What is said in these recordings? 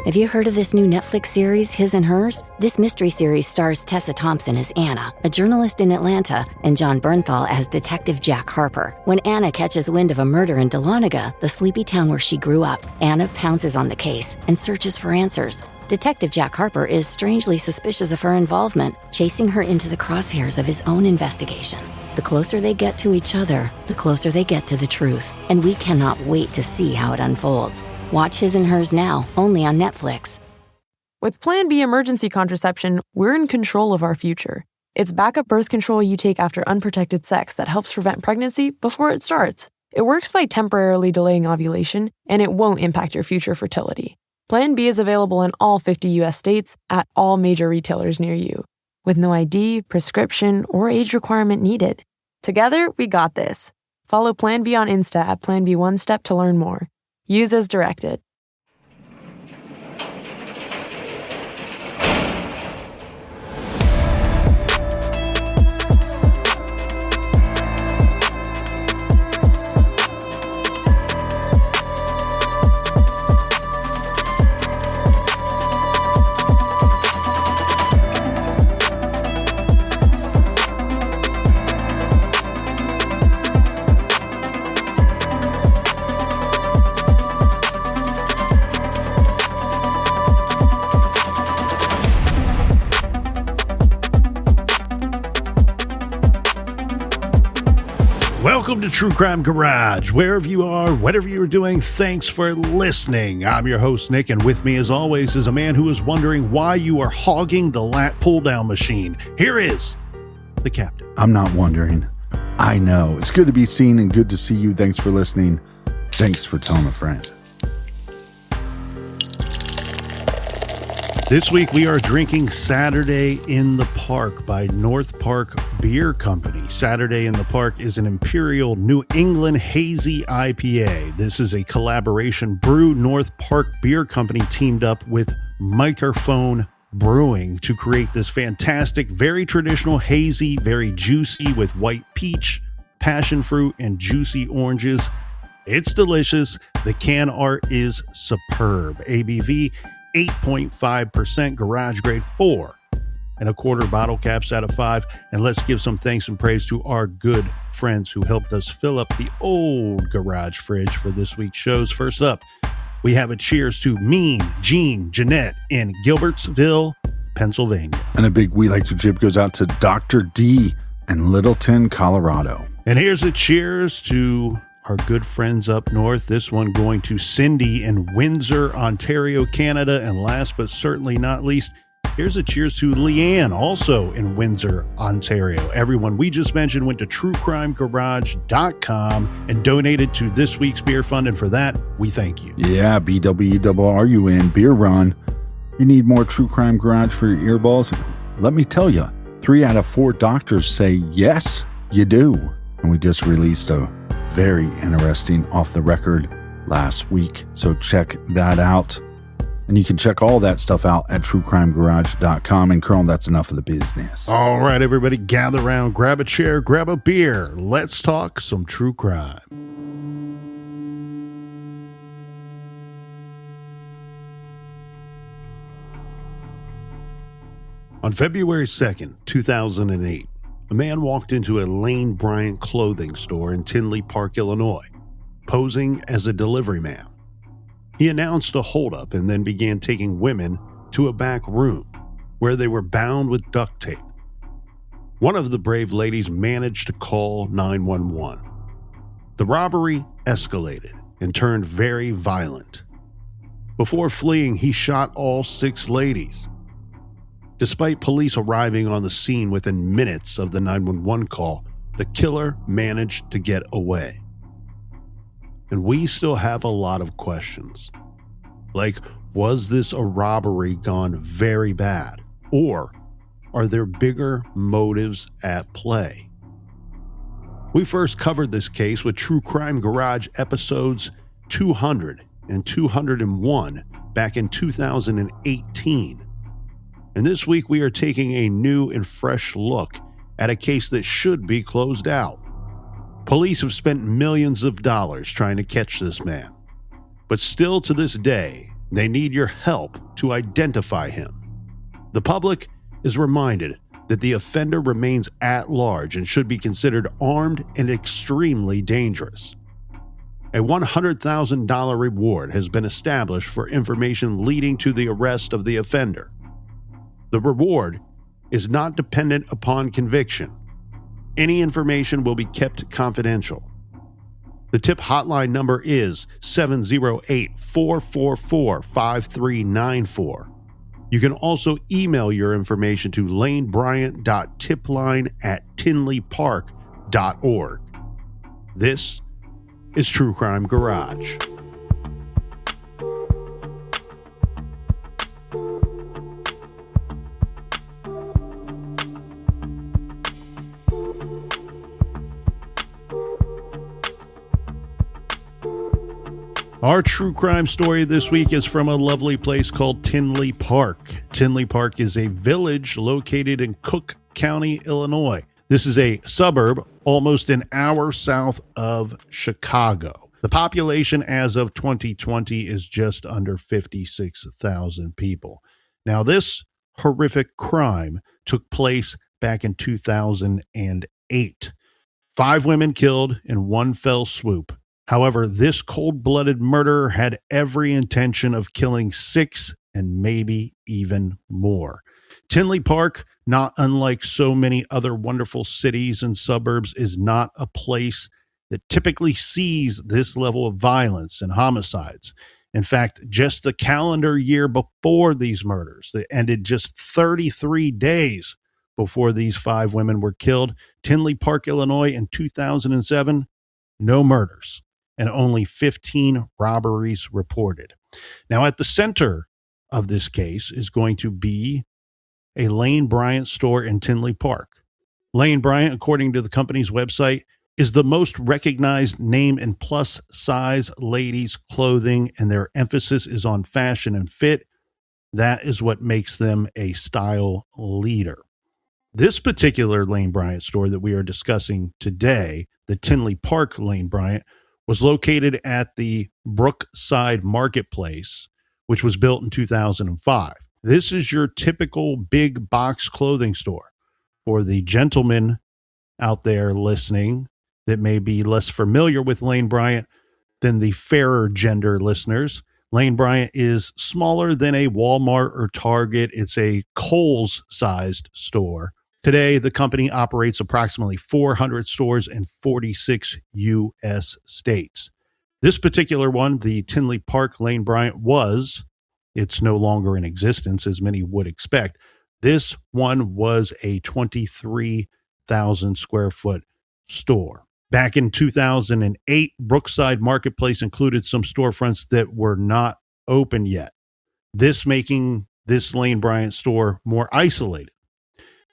Have you heard of this new Netflix series, His and Hers? This mystery series stars Tessa Thompson as Anna, a journalist in Atlanta, and John Bernthal as Detective Jack Harper. When Anna catches wind of a murder in Dahlonega, the sleepy town where she grew up, Anna pounces on the case and searches for answers. Detective Jack Harper is strangely suspicious of her involvement, chasing her into the crosshairs of his own investigation. The closer they get to each other, the closer they get to the truth. And we cannot wait to see how it unfolds. Watch His and Hers now, only on Netflix. With Plan B emergency contraception, we're in control of our future. It's backup birth control you take after unprotected sex that helps prevent pregnancy before it starts. It works by temporarily delaying ovulation, and it won't impact your future fertility. Plan B is available in all 50 U.S. states at all major retailers near you, with no ID, prescription, or age requirement needed. Together, we got this. Follow Plan B on Insta at Plan B One Step to learn more. Use as directed. Welcome to True Crime Garage. Wherever you are, whatever you are doing, thanks for listening. I'm your host, Nick, and with me, as always, is a man who is wondering why you are hogging the lat pull-down machine. Here is the captain. I'm not wondering. I know. It's good to be seen and good to see you. Thanks for listening. Thanks for telling a friend. This week we are drinking Saturday in the Park by North Park Beer Company. Saturday in the Park is an Imperial New England Hazy IPA. This is a collaboration brew. North Park Beer Company teamed up with Microphone Brewing to create this fantastic, very traditional hazy, very juicy with white peach, passion fruit, and juicy oranges. It's delicious. The can art is superb. ABV 8.5%, garage grade 4.25 bottle caps out of 5. And let's give some thanks and praise to our good friends who helped us fill up the old garage fridge for this week's shows. First up, we have a cheers to Mean Gene Jeanette in Gilbertsville, Pennsylvania. And a big we like to jib goes out to Dr. D in Littleton, Colorado. And here's a cheers to our good friends up north. This one going to Cindy in Windsor, Ontario, Canada. And last but certainly not least, here's a cheers to Leanne, also in Windsor, Ontario. Everyone we just mentioned went to truecrimegarage.com and donated to this week's beer fund. And for that, we thank you. Yeah, BWRUN beer run. You need more True Crime Garage for your earballs? Let me tell you, 3 out of 4 doctors say yes, you do. And we just released a very interesting off the record last week. So check that out. And you can check all that stuff out at truecrimegarage.com. And Colonel, that's enough of the business. All right, everybody, gather around, grab a chair, grab a beer. Let's talk some true crime. On February 2nd, 2008, a man walked into a Lane Bryant clothing store in Tinley Park, Illinois, posing as a delivery man. He announced a holdup and then began taking women to a back room where they were bound with duct tape. One of the brave ladies managed to call 911. The robbery escalated and turned very violent. Before fleeing, he shot all 6 ladies. Despite police arriving on the scene within minutes of the 911 call, the killer managed to get away. And we still have a lot of questions. Like, was this a robbery gone very bad? Or are there bigger motives at play? We first covered this case with True Crime Garage episodes 200 and 201 back in 2018. And this week we are taking a new and fresh look at a case that should be closed out. Police have spent millions of dollars trying to catch this man. But still to this day, They need your help to identify him. The public is reminded that the offender remains at large and should be considered armed and extremely dangerous. A $100,000 reward has been established for information leading to the arrest of the offender. The reward is not dependent upon conviction. Any information will be kept confidential. The tip hotline number is 708-444-5394. You can also email your information to lanebryant.tipline@tinleypark.org. This is True Crime Garage. Our true crime story this week is from a lovely place called Tinley Park. Tinley Park is a village located in Cook County, Illinois. This is a suburb almost an hour south of Chicago. The population as of 2020 is just under 56,000 people. Now, this horrific crime took place back in 2008. 5 women killed in one fell swoop. However, this cold-blooded murderer had every intention of killing 6 and maybe even more. Tinley Park, not unlike so many other wonderful cities and suburbs, is not a place that typically sees this level of violence and homicides. In fact, just the calendar year before these murders, that ended just 33 days before these 5 women were killed, Tinley Park, Illinois, in 2007, no murders and only 15 robberies reported. Now, at the center of this case is going to be a Lane Bryant store in Tinley Park. Lane Bryant, according to the company's website, is the most recognized name in plus-size ladies' clothing, and their emphasis is on fashion and fit. That is what makes them a style leader. This particular Lane Bryant store that we are discussing today, the Tinley Park Lane Bryant, was located at the Brookside Marketplace, which was built in 2005. This is your typical big box clothing store. For the gentlemen out there listening that may be less familiar with Lane Bryant than the fairer gender listeners, Lane Bryant is smaller than a Walmart or Target. It's a Kohl's-sized store. Today, the company operates approximately 400 stores in 46 U.S. states. This particular one, the Tinley Park Lane Bryant, it's no longer in existence, as many would expect. This one was a 23,000 square foot store. Back in 2008, Brookside Marketplace included some storefronts that were not open yet, this making this Lane Bryant store more isolated.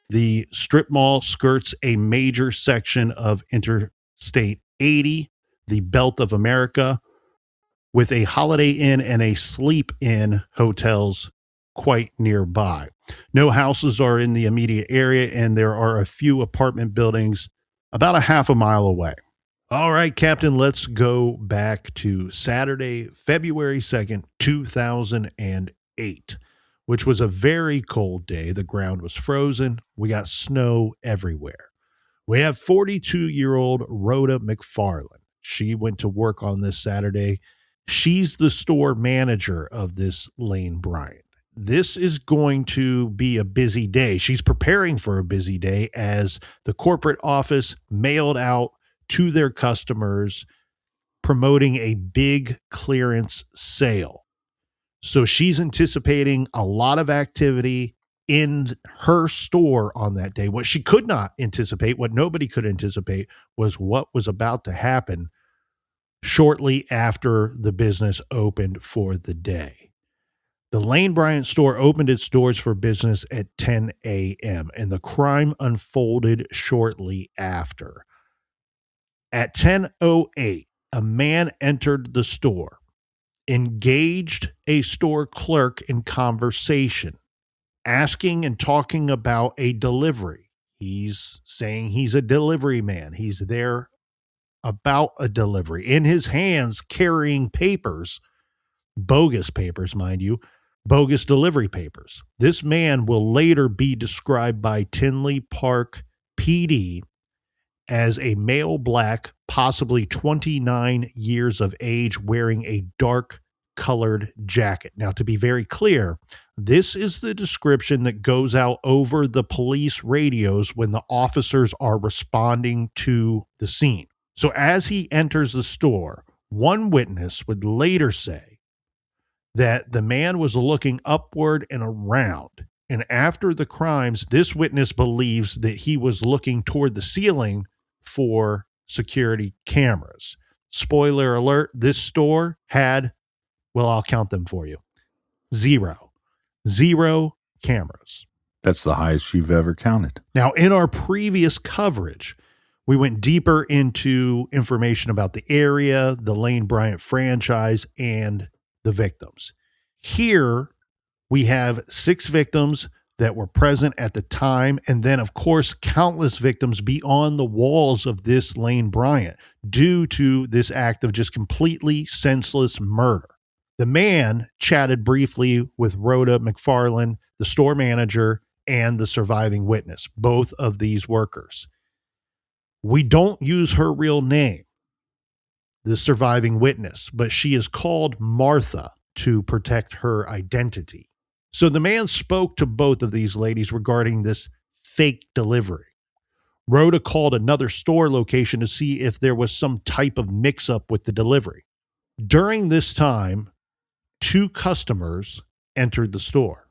The strip mall skirts a major section of Interstate 80, the Belt of America, with a Holiday Inn and a Sleep Inn hotels quite nearby. No houses are in the immediate area, and there are a few apartment buildings about a half a mile away. All right, Captain, let's go back to Saturday, February 2nd, 2008. Which was a very cold day. The ground was frozen. We got snow everywhere. We have 42-year-old Rhoda McFarland. She went to work on this Saturday. She's the store manager of this Lane Bryant. This is going to be a busy day. She's preparing for a busy day as the corporate office mailed out to their customers promoting a big clearance sale. So she's anticipating a lot of activity in her store on that day. What she could not anticipate, what nobody could anticipate, was what was about to happen shortly after the business opened for the day. The Lane Bryant store opened its doors for business at 10 a.m., and the crime unfolded shortly after. At 10:08, a man entered the store, engaged a store clerk in conversation, asking and talking about a delivery. He's saying he's a delivery man. He's there about a delivery. In his hands, carrying papers bogus papers, mind you, bogus delivery papers. This man will later be described by Tinley Park PD as a male black, possibly 29 years of age, wearing a dark colored jacket. Now, to be very clear, this is the description that goes out over the police radios when the officers are responding to the scene. So as he enters the store, one witness would later say that the man was looking upward and around. And after the crimes, this witness believes that he was looking toward the ceiling for security cameras. Spoiler alert, this store had, well, I'll count them for you. Zero cameras. That's the highest you've ever counted. Now, in our previous coverage, we went deeper into information about the area, the Lane Bryant franchise, and the victims. Here, we have 6 victims that were present at the time, and then, of course, countless victims beyond the walls of this Lane Bryant due to this act of just completely senseless murder. The man chatted briefly with Rhoda McFarland, the store manager, and the surviving witness, both of these workers. We don't use her real name, the surviving witness, but she is called Martha to protect her identity. So the man spoke to both of these ladies regarding this fake delivery. Rhoda called another store location to see if there was some type of mix-up with the delivery. During this time, 2 customers entered the store.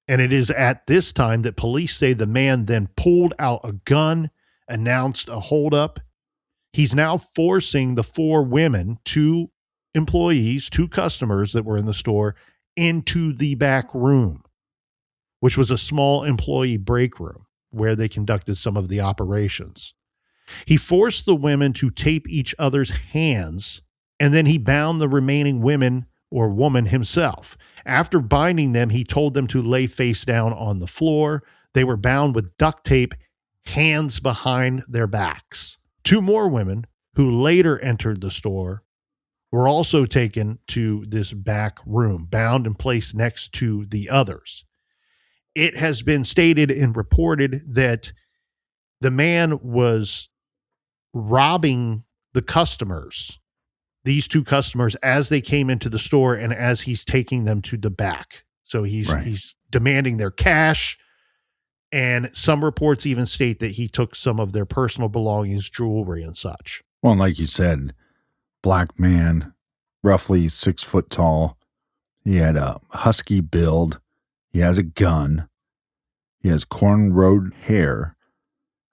And it is at this time that police say the man then pulled out a gun, announced a holdup. He's now forcing the 4 women, 2 employees, 2 customers that were in the store, into the back room, which was a small employee break room where they conducted some of the operations. He forced the women to tape each other's hands, and then he bound the remaining women or woman himself. After binding them, he told them to lay face down on the floor. They were bound with duct tape, hands behind their backs. 2 more women who later entered the store were also taken to this back room, bound and placed next to the others. It has been stated and reported that the man was robbing the customers, these 2 customers, as they came into the store and as he's taking them to the back. So he's demanding their cash, and some reports even state that he took some of their personal belongings, jewelry and such. Well, and like you said, black man, roughly 6 foot tall. He had a husky build. He has a gun. He has cornrowed hair.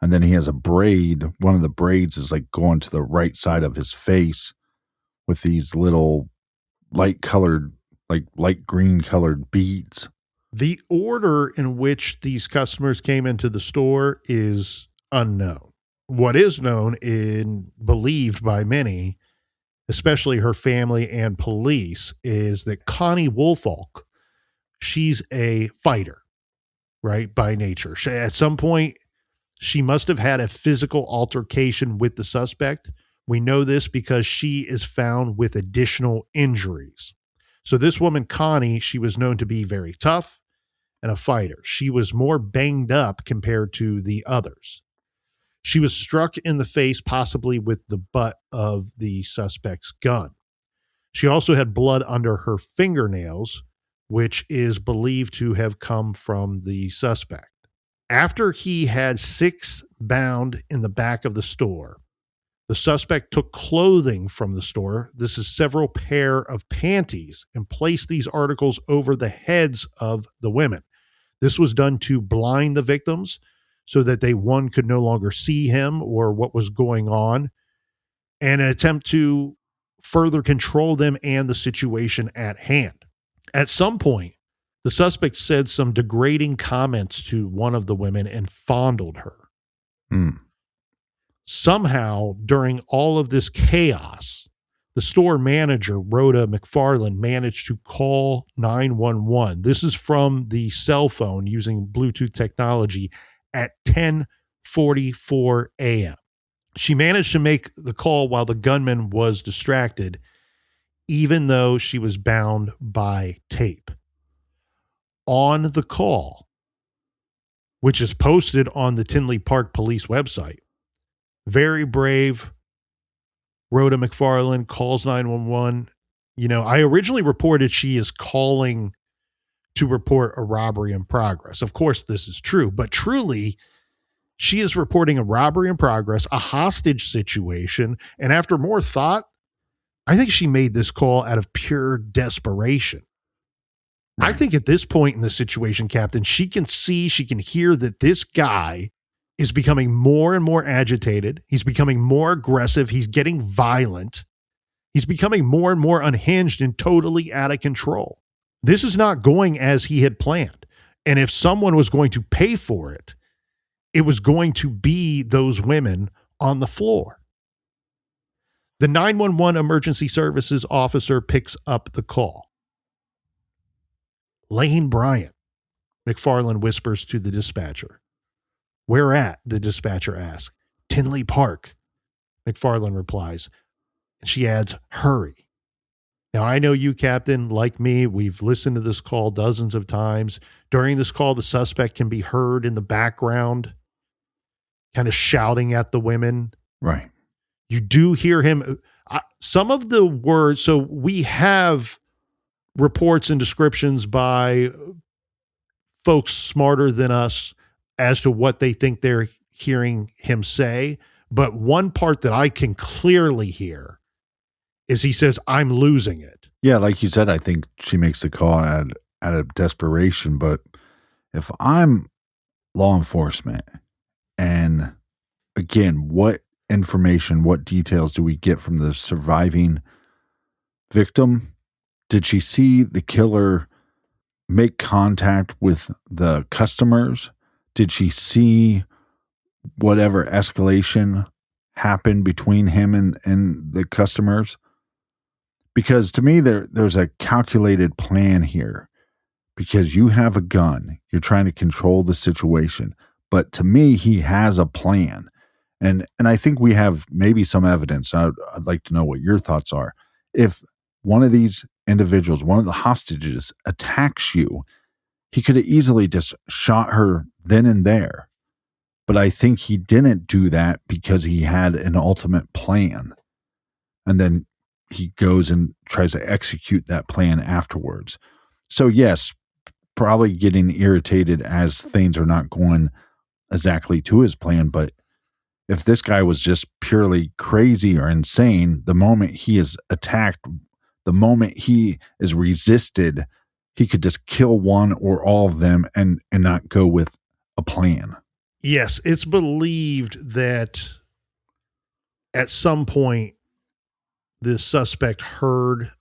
And then he has a braid. One of the braids is like going to the right side of his face with these little light colored, like light green colored beads. The order in which these customers came into the store is unknown. What is known and believed by many, especially her family and police, is that Connie Woolfolk, she's a fighter, right, by nature. At some point, she must have had a physical altercation with the suspect. We know this because she is found with additional injuries. So this woman, Connie, she was known to be very tough and a fighter. She was more banged up compared to the others. She was struck in the face, possibly with the butt of the suspect's gun. She also had blood under her fingernails, which is believed to have come from the suspect. After he had 6 bound in the back of the store, the suspect took clothing from the store. This is several pair of panties, and placed these articles over the heads of the women. This was done to blind the victims so that one could no longer see him or what was going on, and an attempt to further control them and the situation at hand. At some point, the suspect said some degrading comments to one of the women and fondled her. Somehow, during all of this chaos, the store manager, Rhoda McFarland, managed to call 911. This is from the cell phone using Bluetooth technology at 10:44 a.m. She managed to make the call while the gunman was distracted. even though she was bound by tape. On the call, which is posted on the Tinley Park Police website, very brave Rhoda McFarland calls 911. I originally reported she is calling to report a robbery in progress. Of course, this is true, but truly, she is reporting a robbery in progress, a hostage situation, and after more thought, I think she made this call out of pure desperation. Right. I think at this point in the situation, Captain, she can hear that this guy is becoming more and more agitated. He's becoming more aggressive. He's getting violent. He's becoming more and more unhinged and totally out of control. This is not going as he had planned. And if someone was going to pay for it, it was going to be those women on the floor. The 911 emergency services officer picks up the call. Lane Bryant, McFarland whispers to the dispatcher. Where at? The dispatcher asks. Tinley Park, McFarland replies. And she adds, hurry. Now, I know you, Captain, like me, we've listened to this call dozens of times. During this call, the suspect can be heard in the background, kind of shouting at the women. Right. You do hear him. Some of the words, so we have reports and descriptions by folks smarter than us as to what they think they're hearing him say. But one part that I can clearly hear is he says, I'm losing it. Yeah, like you said, I think she makes the call out of desperation. But if I'm law enforcement, and again, what information, what details do we get from the surviving victim? Did she see the killer make contact with the customers? Did she see whatever escalation happened between him and the customers? Because to me, there's a calculated plan here, because you have a gun, you're trying to control the situation. But to me, he has a plan. And I think we have maybe some evidence. I'd like to know what your thoughts are. If one of these individuals, one of the hostages, attacks you, he could have easily just shot her then and there. But I think he didn't do that because he had an ultimate plan. And then he goes and tries to execute that plan afterwards. So yes, probably getting irritated as things are not going exactly to his plan. But if this guy was just purely crazy or insane, the moment he is attacked, the moment he is resisted, he could just kill one or all of them and not go with a plan. Yes, it's believed that at some point the suspect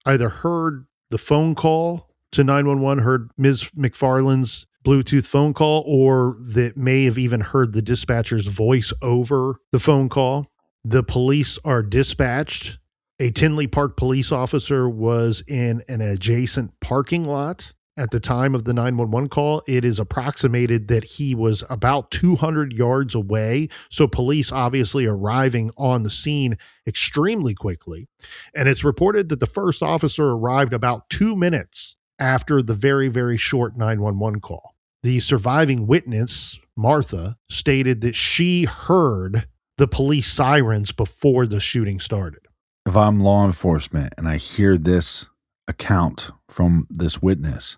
either heard the phone call to 911, heard Ms. McFarland's Bluetooth phone call, or that may have even heard the dispatcher's voice over the phone call. The police are dispatched. A Tinley Park police officer was in an adjacent parking lot at the time of the 911 call. It is approximated that he was about 200 yards away. So police obviously arriving on the scene extremely quickly. And it's reported that the first officer arrived about 2 minutes after the very, very short 911 call. The surviving witness, Martha, stated that she heard the police sirens before the shooting started. If I'm law enforcement and I hear this account from this witness,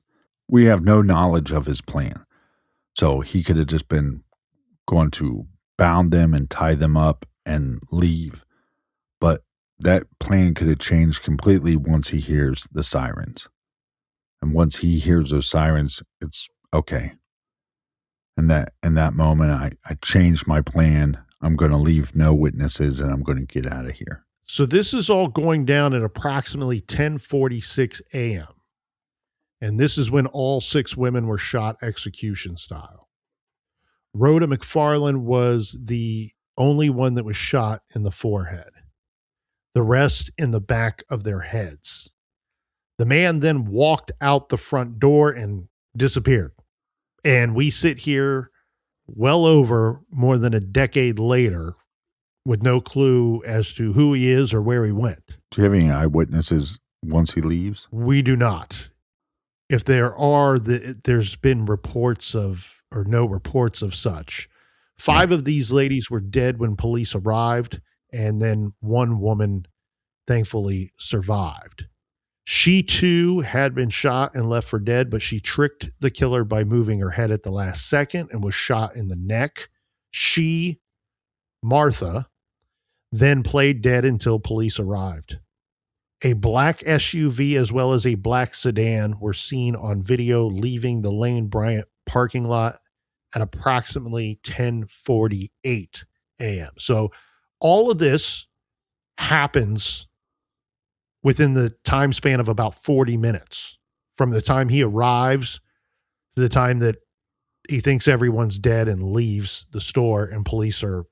we have no knowledge of his plan. So he could have just been going to bound them and tie them up and leave. But that plan could have changed completely once he hears the sirens. And once he hears those sirens, it's okay. And that in that moment, I changed my plan. I'm going to leave no witnesses and I'm going to get out of here. So this is all going down at approximately 10:46 a.m. And this is when all 6 women were shot execution style. Rhoda McFarland was the only one that was shot in the forehead. The rest in the back of their heads. The man then walked out the front door and disappeared. And we sit here well over more than a decade later with no clue as to who he is or where he went. Do you have any eyewitnesses once he leaves? We do not. If there are, there's been reports of, or no reports of such. 5 of these ladies were dead when police arrived, and then one woman thankfully survived. She too had been shot and left for dead, but she tricked the killer by moving her head at the last second and was shot in the neck. She, Martha, then played dead until police arrived. A black SUV as well as a black sedan were seen on video leaving the Lane Bryant parking lot at approximately 10:48 a.m. So all of this happens within the time span of about 40 minutes from the time he arrives to the time that he thinks everyone's dead and leaves the store and police are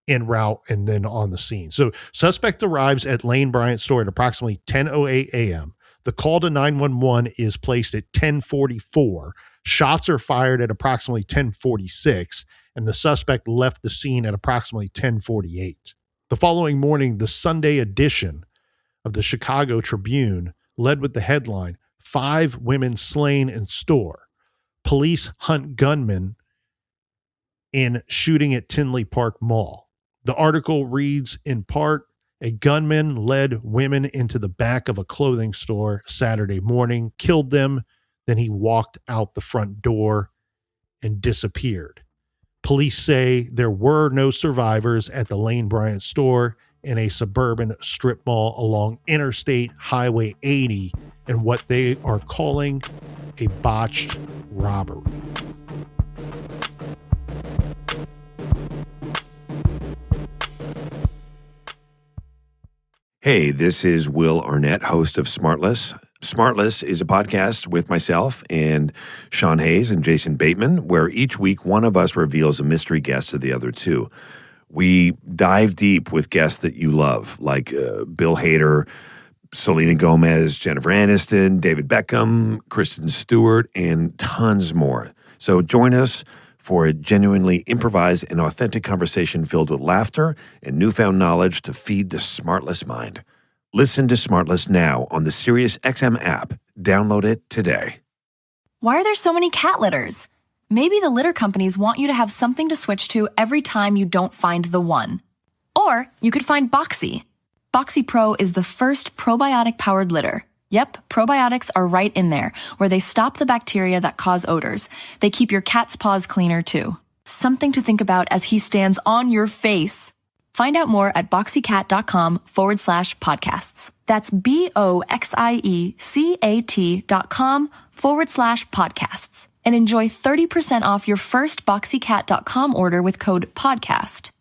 en route and then on the scene. So suspect arrives at Lane Bryant store at approximately 10:08 a.m. The call to 911 is placed at 10:44. Shots are fired at approximately 10:46, and the suspect left the scene at approximately 10:48. The following morning, the Sunday edition of the Chicago Tribune led with the headline, 5 women slain in store. Police hunt gunman in shooting at Tinley Park Mall. The article reads in part, a gunman led women into the back of a clothing store Saturday morning, killed them, then he walked out the front door and disappeared. Police say there were no survivors at the Lane Bryant store in a suburban strip mall along Interstate Highway 80 in what they are calling a botched robbery. Hey, this is Will Arnett, host of Smartless. Smartless is a podcast with myself and Sean Hayes and Jason Bateman, where each week one of us reveals a mystery guest to the other two. We dive deep with guests that you love, like Bill Hader, Selena Gomez, Jennifer Aniston, David Beckham, Kristen Stewart, and tons more. So join us for a genuinely improvised and authentic conversation filled with laughter and newfound knowledge to feed the Smartless mind. Listen to Smartless now on the SiriusXM app. Download it today. Why are there so many cat litters? Maybe the litter companies want you to have something to switch to every time you don't find the one. Or you could find Boxy. Boxy Pro is the first probiotic-powered litter. Yep, probiotics are right in there, where they stop the bacteria that cause odors. They keep your cat's paws cleaner, too. Something to think about as he stands on your face. Find out more at boxycat.com/podcasts. That's BOXIECAT.com/podcasts. And enjoy 30% off your first boxycat.com order with code PODCAST.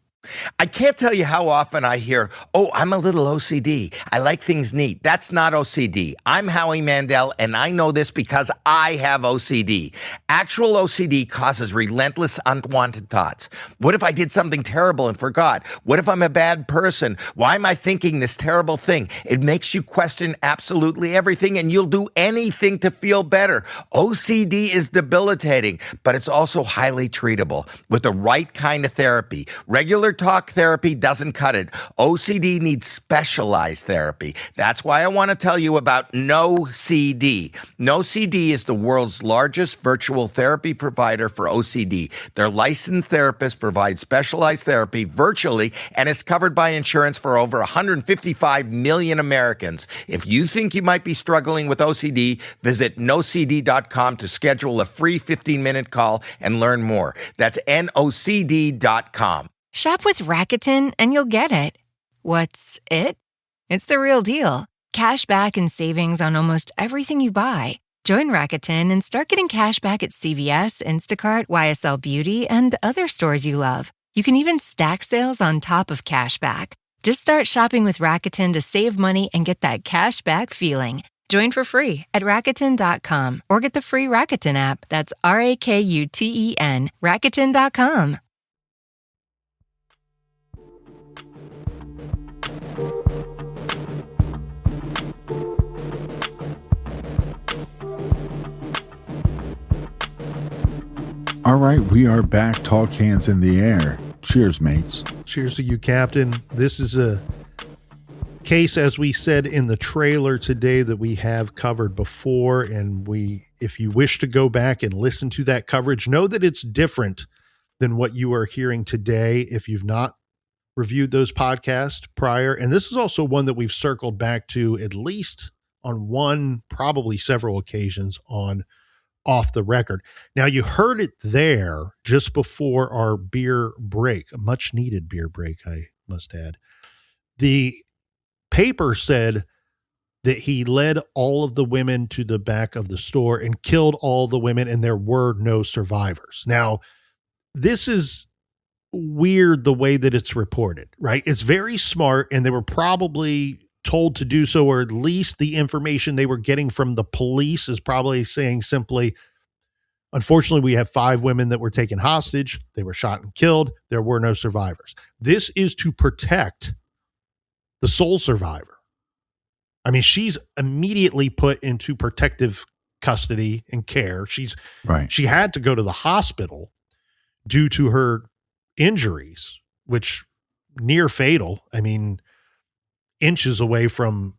I can't tell you how often I hear, oh, I'm a little OCD. I like things neat. That's not OCD. I'm Howie Mandel, and I know this because I have OCD. Actual OCD causes relentless, unwanted thoughts. What if I did something terrible and forgot? What if I'm a bad person? Why am I thinking this terrible thing? It makes you question absolutely everything, and you'll do anything to feel better. OCD is debilitating, but it's also highly treatable with the right kind of therapy. Regular talk therapy doesn't cut it. OCD needs specialized therapy. That's why I want to tell you about NoCD. NoCD is the world's largest virtual therapy provider for OCD. Their licensed therapists provide specialized therapy virtually, and it's covered by insurance for over 155 million Americans. If you think you might be struggling with OCD, visit NoCD.com to schedule a free 15-minute call and learn more. That's NoCD.com. Shop with Rakuten and you'll get it. What's it? It's the real deal. Cash back and savings on almost everything you buy. Join Rakuten and start getting cash back at CVS, Instacart, YSL Beauty, and other stores you love. You can even stack sales on top of cash back. Just start shopping with Rakuten to save money and get that cash back feeling. Join for free at Rakuten.com or get the free Rakuten app. That's RAKUTEN, Rakuten.com. All right, we are back. Talk hands in the air. Cheers, mates. Cheers to you, Captain. This is a case, as we said in the trailer today, that we have covered before, and if you wish to go back and listen to that coverage, know that it's different than what you are hearing today if you've not reviewed those podcasts prior. And this is also one that we've circled back to at least on one, probably several occasions on Off the Record. Now, you heard it there just before our beer break, a much needed beer break, I must add. The paper said that he led all of the women to the back of the store and killed all the women, and there were no survivors. Now, this is weird the way that it's reported, right? It's very smart, and they were probably told to do so, or at least the information they were getting from the police is probably saying simply, unfortunately, we have 5 women that were taken hostage. They were shot and killed. There were no survivors. This is to protect the sole survivor. I mean, she's immediately put into protective custody and care. She had to go to the hospital due to her injuries, which near fatal. I mean, inches away from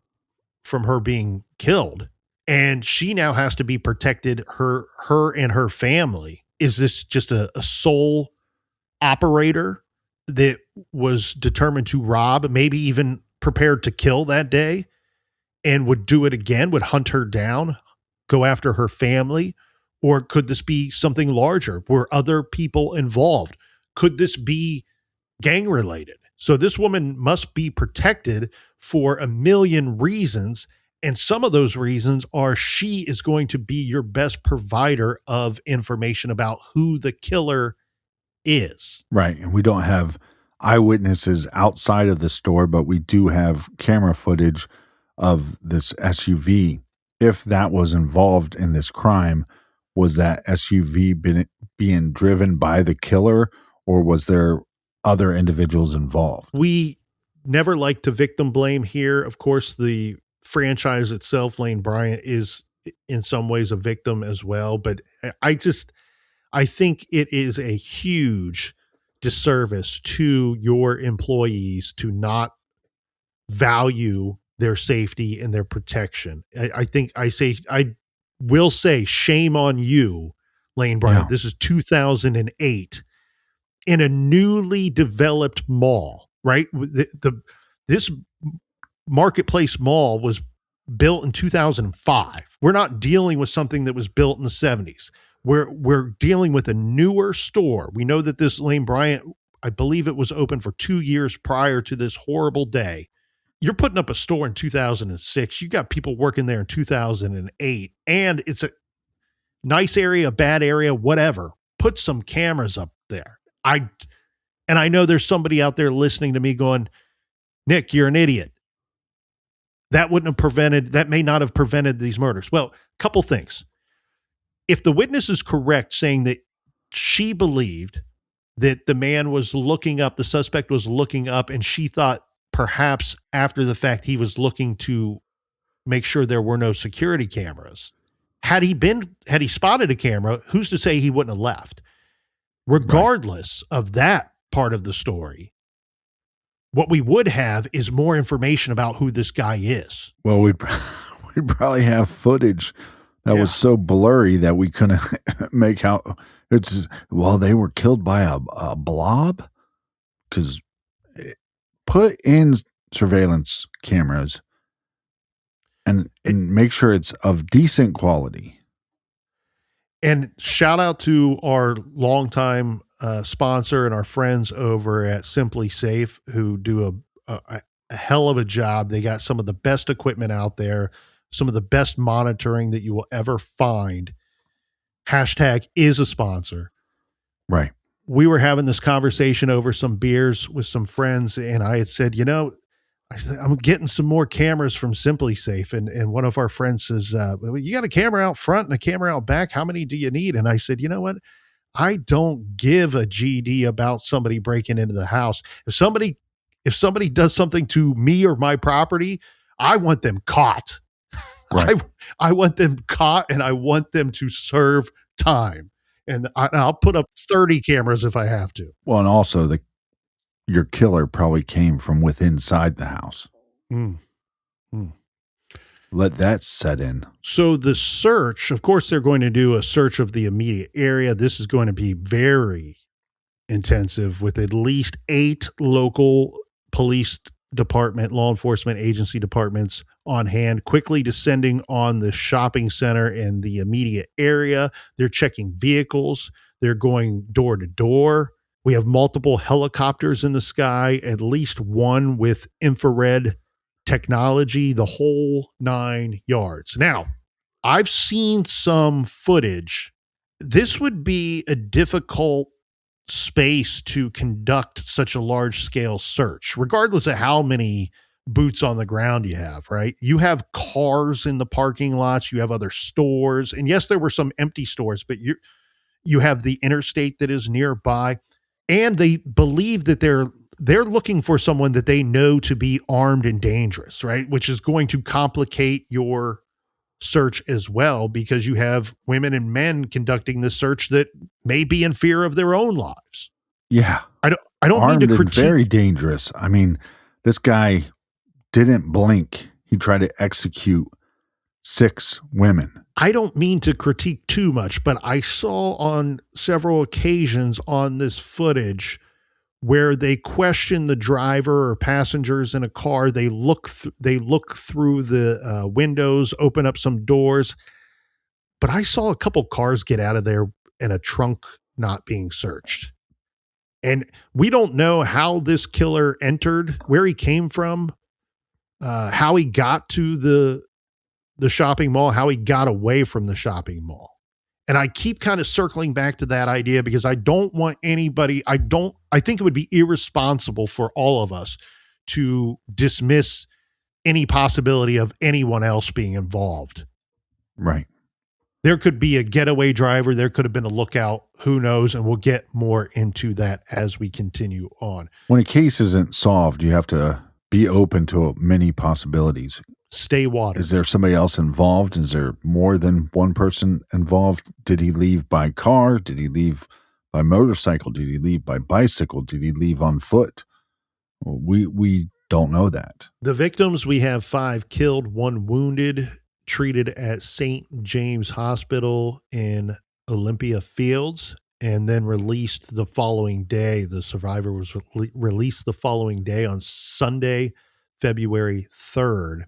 her being killed. And she now has to be protected, her and her family. Is this just a sole operator that was determined to rob, maybe even prepared to kill that day, and would do it again, would hunt her down, go after her family? Or could this be something larger? Were other people involved? Could this be gang related? So this woman must be protected for a million reasons. And some of those reasons are she is going to be your best provider of information about who the killer is. Right. And we don't have eyewitnesses outside of the store, but we do have camera footage of this SUV. If that was involved in this crime, was that SUV being driven by the killer, or was there other individuals involved? We never like to victim blame here. Of course, the franchise itself, Lane Bryant, is in some ways a victim as well. But I think it is a huge disservice to your employees to not value their safety and their protection. I will say shame on you, Lane Bryant. Yeah. This is 2008 in a newly developed mall, right? This Marketplace Mall was built in 2005. We're not dealing with something that was built in the 70s. We're dealing with a newer store. We know that this Lane Bryant, I believe it was open for 2 years prior to this horrible day. You're putting up a store in 2006. You got people working there in 2008, and it's a nice area, bad area, whatever. Put some cameras up there. I know there's somebody out there listening to me going, Nick, you're an idiot. That may not have prevented these murders. Well, a couple things. If the witness is correct saying that she believed that the suspect was looking up, and she thought perhaps after the fact he was looking to make sure there were no security cameras. Had he spotted a camera, who's to say he wouldn't have left? Regardless of that part of the story, what we would have is more information about who this guy is. Well, we'd probably have footage that was so blurry that we couldn't make out. They were killed by a blob, because put in surveillance cameras and make sure it's of decent quality. And shout out to our longtime sponsor and our friends over at Simply Safe, who do a hell of a job. They got some of the best equipment out there, some of the best monitoring that you will ever find. Hashtag is a sponsor. Right. We were having this conversation over some beers with some friends, and I had said, I'm getting some more cameras from Simply Safe. And one of our friends says, you got a camera out front and a camera out back. How many do you need? And I said, you know what? I don't give a GD about somebody breaking into the house. If somebody does something to me or my property, I want them caught. Right. I want them caught, and I want them to serve time. And I'll put up 30 cameras if I have to. Well, and also your killer probably came from within inside the house. Mm. Mm. Let that set in. So the search, of course, they're going to do a search of the immediate area. This is going to be very intensive with at least 8 local police department, law enforcement agency departments on hand, quickly descending on the shopping center and the immediate area. They're checking vehicles. They're going door to door. We have multiple helicopters in the sky, at least one with infrared technology, the whole 9 yards. Now, I've seen some footage. This would be a difficult space to conduct such a large scale search, regardless of how many boots on the ground you have, right? You have cars in the parking lots, you have other stores, and yes, there were some empty stores, but you have the interstate that is nearby, and they believe that they're looking for someone that they know to be armed and dangerous, right? Which is going to complicate your search as well, because you have women and men conducting this search that may be in fear of their own lives. Yeah. I don't Armed mean to and critique. very dangerous. I mean, this guy didn't blink. He tried to execute 6 women. I don't mean to critique too much, but I saw on several occasions on this footage where they question the driver or passengers in a car. They look through the windows, open up some doors. But I saw a couple cars get out of there and a trunk not being searched. And we don't know how this killer entered, where he came from, how he got to the shopping mall, how he got away from the shopping mall. And I keep kind of circling back to that idea because I don't want anybody, I think it would be irresponsible for all of us to dismiss any possibility of anyone else being involved. Right. There could be a getaway driver. There could have been a lookout. Who knows? And we'll get more into that as we continue on. When a case isn't solved, you have to be open to many possibilities. Stay watered. Is there somebody else involved? Is there more than one person involved? Did he leave by car? Did he leave by motorcycle? Did he leave by bicycle? Did he leave on foot? We don't know that. The victims, we have 5 killed, 1 wounded, treated at St. James Hospital in Olympia Fields, and then released the following day. The survivor was released the following day on Sunday, February 3rd.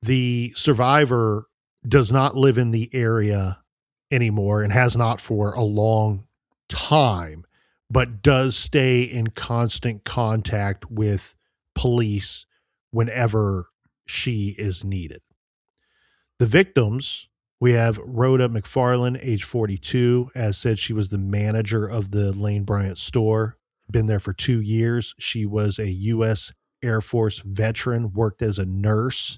The survivor does not live in the area anymore and has not for a long time, but does stay in constant contact with police whenever she is needed. The victims, we have Rhoda McFarland, age 42. As said, she was the manager of the Lane Bryant store, been there for 2 years. She was a U.S. Air Force veteran, worked as a nurse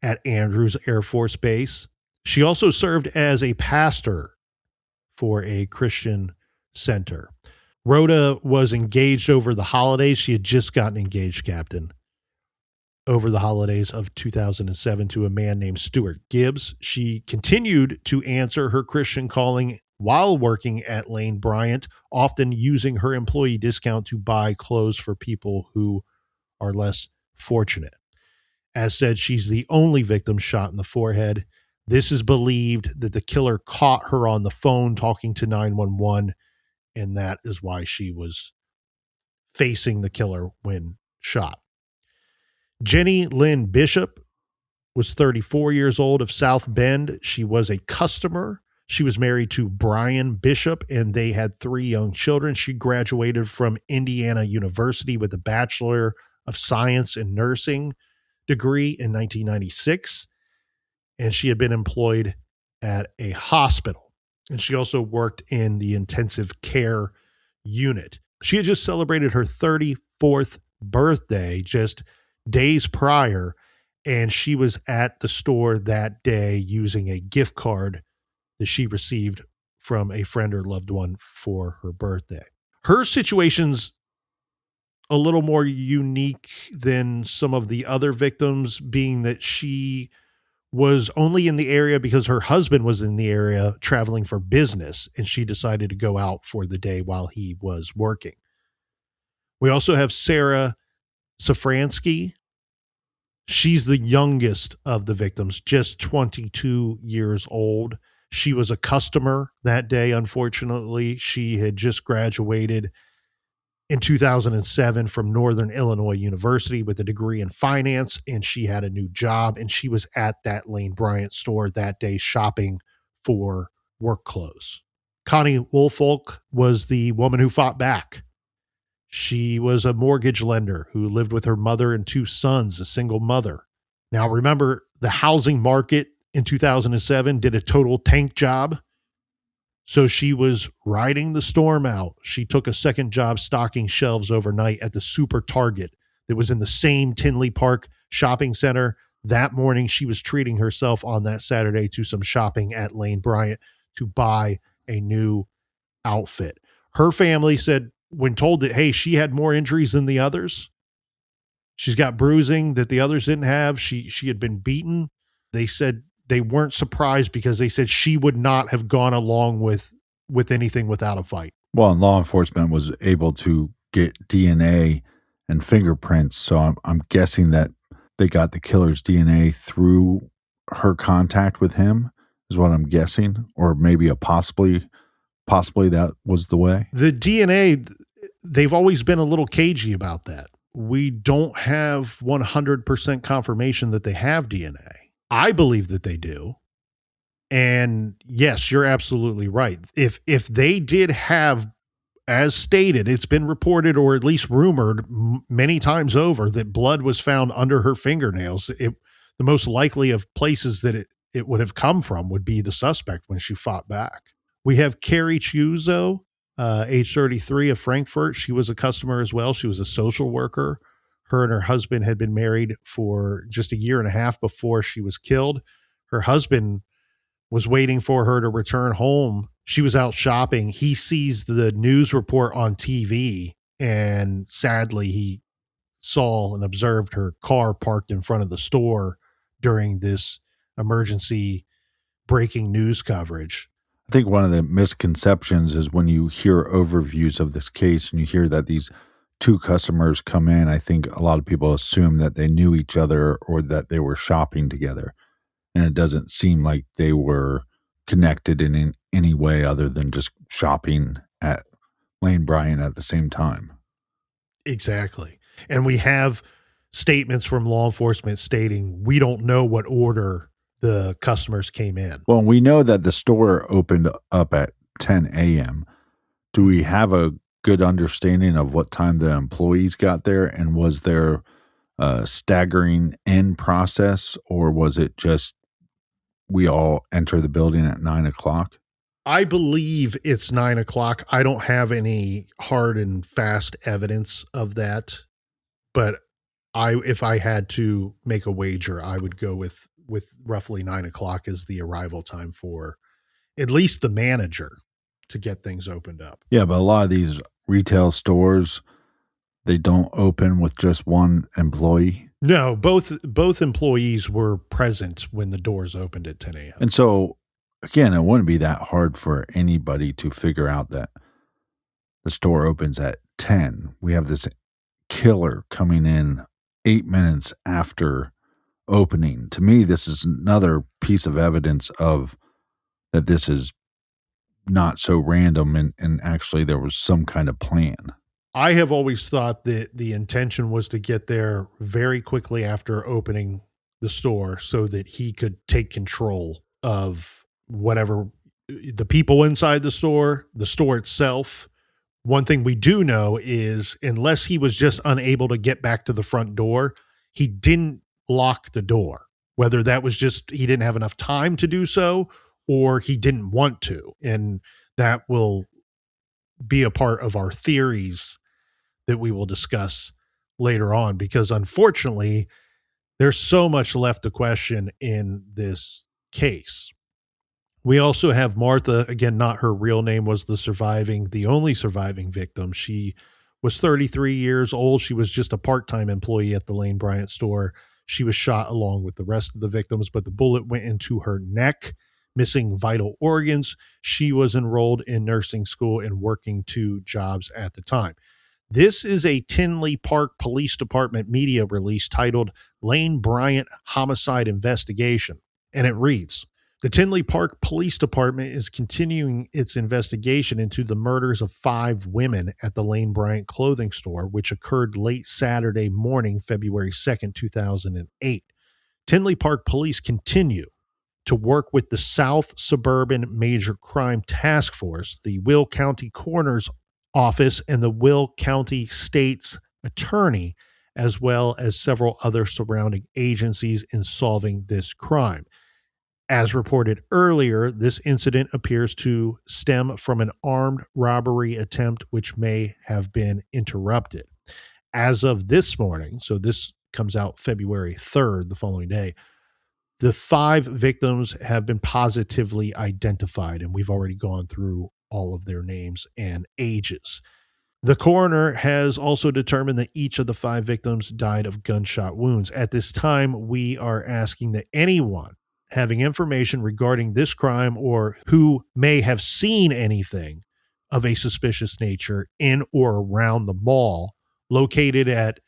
at Andrews Air Force Base. She also served as a pastor for a Christian center. Rhoda was engaged over the holidays. She had just gotten engaged, Captain, over the holidays of 2007 to a man named Stuart Gibbs. She continued to answer her Christian calling while working at Lane Bryant, often using her employee discount to buy clothes for people who are less fortunate. As said, she's the only victim shot in the forehead. This is believed that the killer caught her on the phone talking to 911, and that is why she was facing the killer when shot. Jenny Lynn Bishop was 34 years old of South Bend. She was a customer. She was married to Brian Bishop, and they had 3 young children. She graduated from Indiana University with a Bachelor of Science in Nursing degree in 1996, and she had been employed at a hospital, and she also worked in the intensive care unit. She had just celebrated her 34th birthday just days prior, and she was at the store that day using a gift card that she received from a friend or loved one for her birthday. Her situation's a little more unique than some of the other victims, being that she was only in the area because her husband was in the area traveling for business, and she decided to go out for the day while he was working. We also have Sarah Safransky, She's the youngest of the victims, just 22 years old. She was a customer that day, unfortunately. She had just graduated in 2007 from Northern Illinois University with a degree in finance, and she had a new job, and she was at that Lane Bryant store that day shopping for work clothes. Connie Woolfolk was the woman who fought back. She was a mortgage lender who lived with her mother and two sons, a single mother. Now, remember, the housing market in 2007 did a total tank job. So she was riding the storm out. She took a second job stocking shelves overnight at the Super Target that was in the same Tinley Park shopping center. That morning, she was treating herself on that Saturday to some shopping at Lane Bryant to buy a new outfit. Her family said, when told that, hey, she had more injuries than the others, she's got bruising that the others didn't have, she had been beaten, they said they weren't surprised because they said she would not have gone along with anything without a fight. Well, and law enforcement was able to get DNA and fingerprints, so I'm guessing that they got the killer's DNA through her contact with him, is what I'm guessing, or maybe a possibly that was the way. The DNA, they've always been a little cagey about that. We don't have 100% confirmation that they have DNA. I believe that they do. And yes, you're absolutely right. If they did have, as stated, it's been reported or at least rumored many times over that blood was found under her fingernails, the most likely of places that it would have come from would be the suspect when she fought back. We have Carrie Chiuso, age 33 of Frankfurt. She was a customer as well. She was a social worker. Her and her husband had been married for just a year and a half before she was killed. Her husband was waiting for her to return home. She was out shopping. He sees the news report on TV, and sadly, he saw and observed her car parked in front of the store during this emergency breaking news coverage. I think one of the misconceptions is when you hear overviews of this case and you hear that these two customers come in, I think a lot of people assume that they knew each other or that they were shopping together. And it doesn't seem like they were connected in any way other than just shopping at Lane Bryant at the same time. Exactly. And we have statements from law enforcement stating we don't know what order the customers came in. Well, we know that the store opened up at 10 a.m. Do we have a good understanding of what time the employees got there? And was there a staggering end process, or was it just we all enter the building at 9 o'clock? I believe it's 9 o'clock. I don't have any hard and fast evidence of that, but if I had to make a wager, I would go with roughly 9 o'clock as the arrival time for at least the manager to get things opened up. Yeah, but a lot of these retail stores, they don't open with just one employee. No, both employees were present when the doors opened at 10 a.m. And so, again, it wouldn't be that hard for anybody to figure out that the store opens at 10. We have this killer coming in 8 minutes after opening. To me, this is another piece of evidence of that this is not so random and actually there was some kind of plan. I have always thought that the intention was to get there very quickly after opening the store so that he could take control of whatever the people inside the store itself. One thing we do know is unless he was just unable to get back to the front door, he didn't lock the door, whether that was just he didn't have enough time to do so or he didn't want to. And that will be a part of our theories that we will discuss later on, because unfortunately, there's so much left to question in this case. We also have Martha, again, not her real name, was the only surviving victim. She was 33 years old. She was just a part-time employee at the Lane Bryant store. She was shot along with the rest of the victims, but the bullet went into her neck, missing vital organs. She was enrolled in nursing school and working 2 jobs at the time. This is a Tinley Park Police Department media release titled Lane Bryant Homicide Investigation. And it reads, the Tinley Park Police Department is continuing its investigation into the murders of 5 women at the Lane Bryant clothing store, which occurred late Saturday morning, February 2nd, 2008. Tinley Park Police continue to work with the South Suburban Major Crime Task Force, the Will County Coroner's Office, and the Will County State's Attorney, as well as several other surrounding agencies in solving this crime. As reported earlier, this incident appears to stem from an armed robbery attempt which may have been interrupted. As of this morning, so this comes out February 3rd, the following day, the 5 victims have been positively identified, and we've already gone through all of their names and ages. The coroner has also determined that each of the 5 victims died of gunshot wounds. At this time, we are asking that anyone having information regarding this crime or who may have seen anything of a suspicious nature in or around the mall located at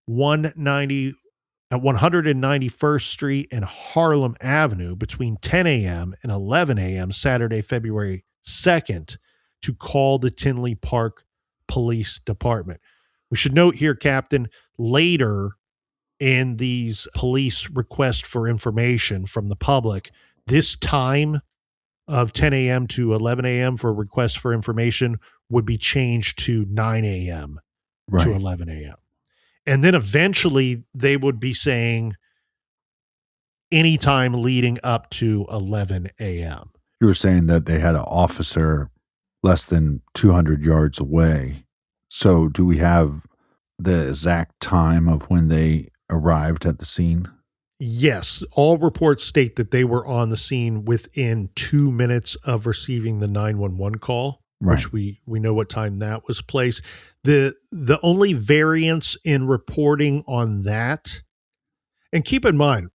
191st Street and Harlem Avenue between 10 a.m. and 11 a.m. Saturday, February 2nd, to call the Tinley Park Police Department. We should note here, Captain, later in these police requests for information from the public, this time of 10 a.m. to 11 a.m. for requests for information would be changed to 9 a.m. to 11 a.m. And then eventually they would be saying anytime leading up to 11 a.m. You were saying that they had an officer less than 200 yards away. So do we have the exact time of when they arrived at the scene? Yes. All reports state that they were on the scene within 2 minutes of receiving the 911 call, which we know what time that was placed. The only variance in reporting on that, and keep in mind,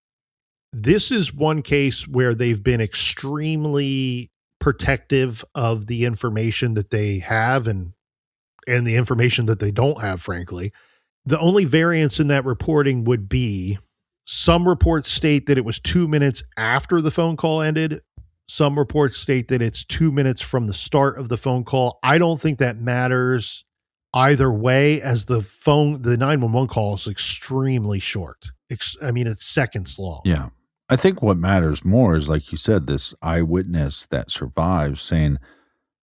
this is one case where they've been extremely protective of the information that they have and the information that they don't have, frankly. The only variance in that reporting would be some reports state that it was 2 minutes after the phone call ended. Some reports state that it's 2 minutes from the start of the phone call. I don't think that matters either way, as the 911 call is extremely short. It's seconds long. Yeah. I think what matters more is, like you said, this eyewitness that survives saying,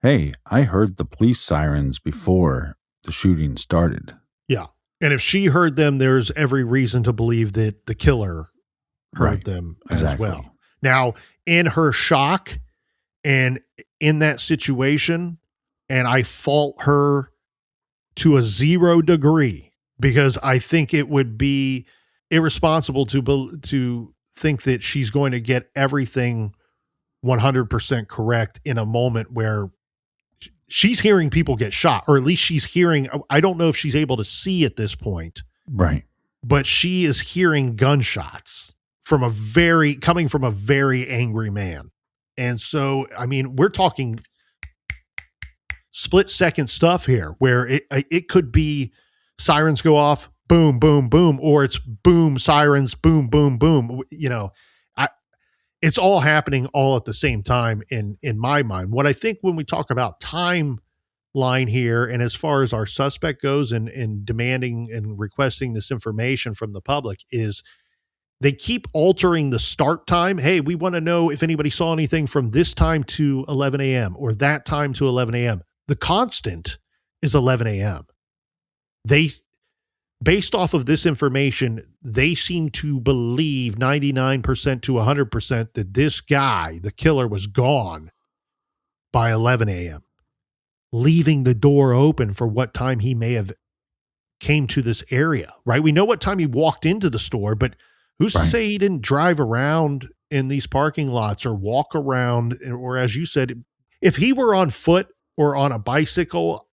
hey, I heard the police sirens before the shooting started. Yeah. And if she heard them, there's every reason to believe that the killer heard them as well. Now, in her shock and in that situation, and I fault her to a 0 degree, because I think it would be irresponsible to think that she's going to get everything 100% correct in a moment where she's hearing people get shot, or at least she's hearing, I don't know if she's able to see at this point. Right. But she is hearing gunshots coming from a very angry man. And so, we're talking split second stuff here where it could be sirens go off, boom, boom, boom, or it's boom, sirens, boom, boom, boom. It's all happening all at the same time in my mind. What I think when we talk about timeline here, and as far as our suspect goes and demanding and requesting this information from the public, is they keep altering the start time. Hey, we want to know if anybody saw anything from this time to 11 a.m. or that time to 11 a.m. The constant is 11 a.m. Based off of this information, they seem to believe 99% to 100% that this guy, the killer, was gone by 11 a.m., leaving the door open for what time he may have came to this area, right? We know what time he walked into the store, but who's to say he didn't drive around in these parking lots or walk around, or as you said, if he were on foot or on a bicycle,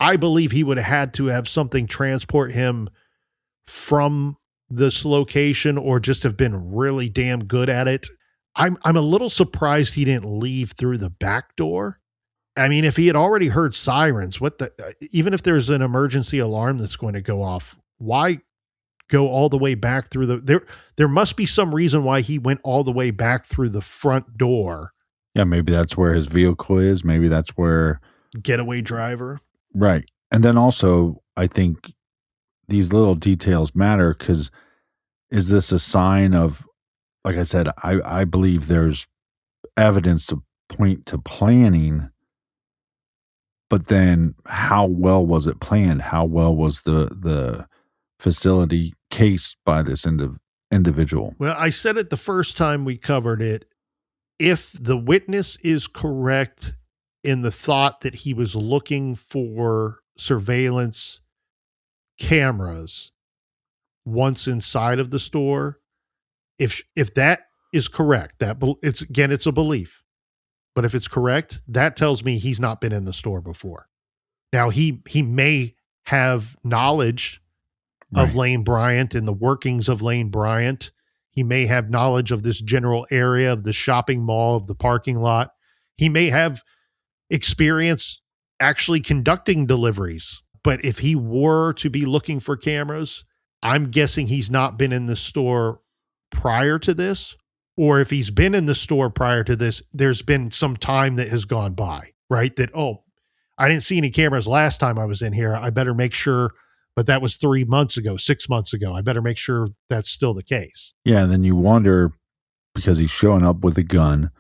I believe he would have had to have something transport him from this location, or just have been really damn good at it. I'm a little surprised he didn't leave through the back door, I mean, if he had already heard sirens, even if there's an emergency alarm that's going to go off, why go all the way back through there must be some reason why he went all the way back through the front door. Yeah, maybe that's where his vehicle is. Maybe that's where getaway driver. Right. And then also, I think these little details matter because is this a sign of, like I said, I believe there's evidence to point to planning, but then how well was it planned? How well was the facility cased by this individual? Well, I said it the first time we covered it. If the witness is correct in the thought that he was looking for surveillance cameras once inside of the store, if that is correct, it's a belief. But if it's correct, that tells me he's not been in the store before. Now he may have knowledge of Lane Bryant and the workings of Lane Bryant. He may have knowledge of this general area of the shopping mall, of the parking lot. He may have experience actually conducting deliveries. But if he were to be looking for cameras, I'm guessing he's not been in the store prior to this. Or if he's been in the store prior to this, there's been some time that has gone by, right? That, I didn't see any cameras last time I was in here. I better make sure, but that was 3 months ago, 6 months ago. I better make sure that's still the case. Yeah, and then you wonder, because he's showing up with a gun.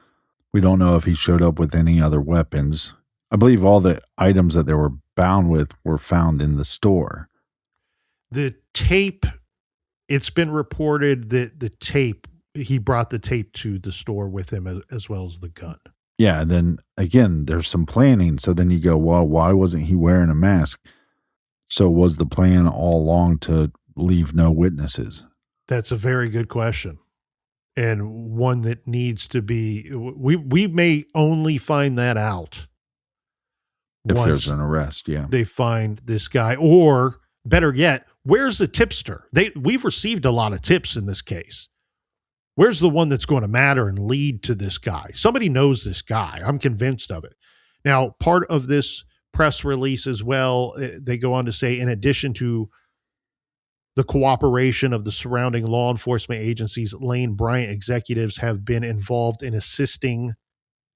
We don't know if he showed up with any other weapons. I believe all the items that they were bound with were found in the store. The tape, it's been reported that the tape, he brought the tape to the store with him as well as the gun. Yeah, and then again, there's some planning. So then you go, well, why wasn't he wearing a mask? So was the plan all along to leave no witnesses? That's a very good question. And one that needs to be, we may only find that out if there's an arrest. Yeah. They find this guy, or better yet, where's the tipster? We've received a lot of tips in this case. Where's the one that's going to matter and lead to this guy? Somebody knows this guy. I'm convinced of it. Now, part of this press release as well, they go on to say, in addition to the cooperation of the surrounding law enforcement agencies, Lane Bryant executives have been involved in assisting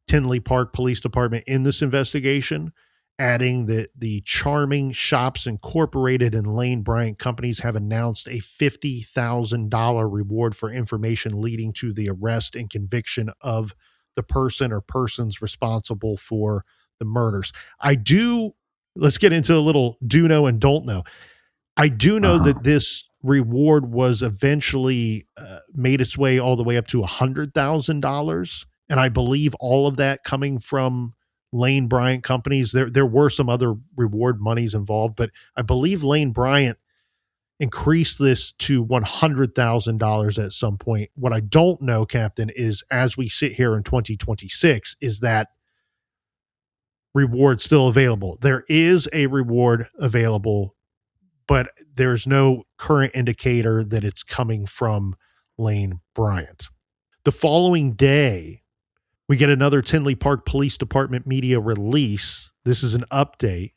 Tinley Park Police Department in this investigation, adding that the Charming Shops Incorporated and Lane Bryant companies have announced a $50,000 reward for information leading to the arrest and conviction of the person or persons responsible for the murders. Let's get into a little do know and don't know. I do know that this reward was eventually made its way all the way up to $100,000. And I believe all of that coming from Lane Bryant companies. There were some other reward monies involved, but I believe Lane Bryant increased this to $100,000 at some point. What I don't know, Captain, is as we sit here in 2026, is that reward still available? There is a reward available, but there's no current indicator that it's coming from Lane Bryant. The following day, we get another Tinley Park Police Department media release. This is an update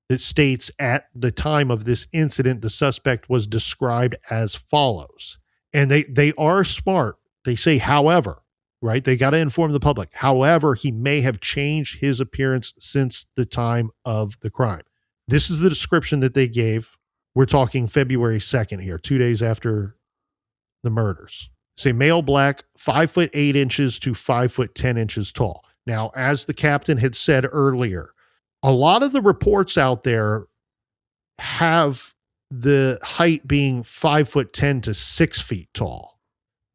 that states at the time of this incident, the suspect was described as follows. And they are smart. They say, however, right? They got to inform the public. However, he may have changed his appearance since the time of the crime. This is the description that they gave. We're talking February 2nd here, 2 days after the murders. Say male black, 5'8" to 5'10" tall. Now, as the captain had said earlier, a lot of the reports out there have the height being 5'10" to 6 feet tall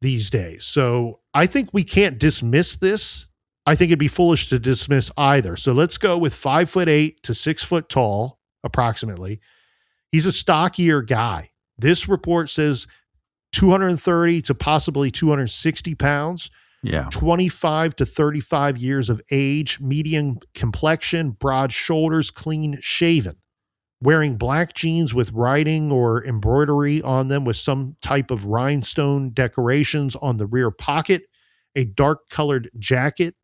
these days. So I think we can't dismiss this. I think it'd be foolish to dismiss either. So let's go with 5'8" to 6 foot tall, approximately. He's a stockier guy. This report says 230 to possibly 260 pounds. Yeah. 25 to 35 years of age, medium complexion, broad shoulders, clean shaven, wearing black jeans with writing or embroidery on them with some type of rhinestone decorations on the rear pocket, a dark colored jacket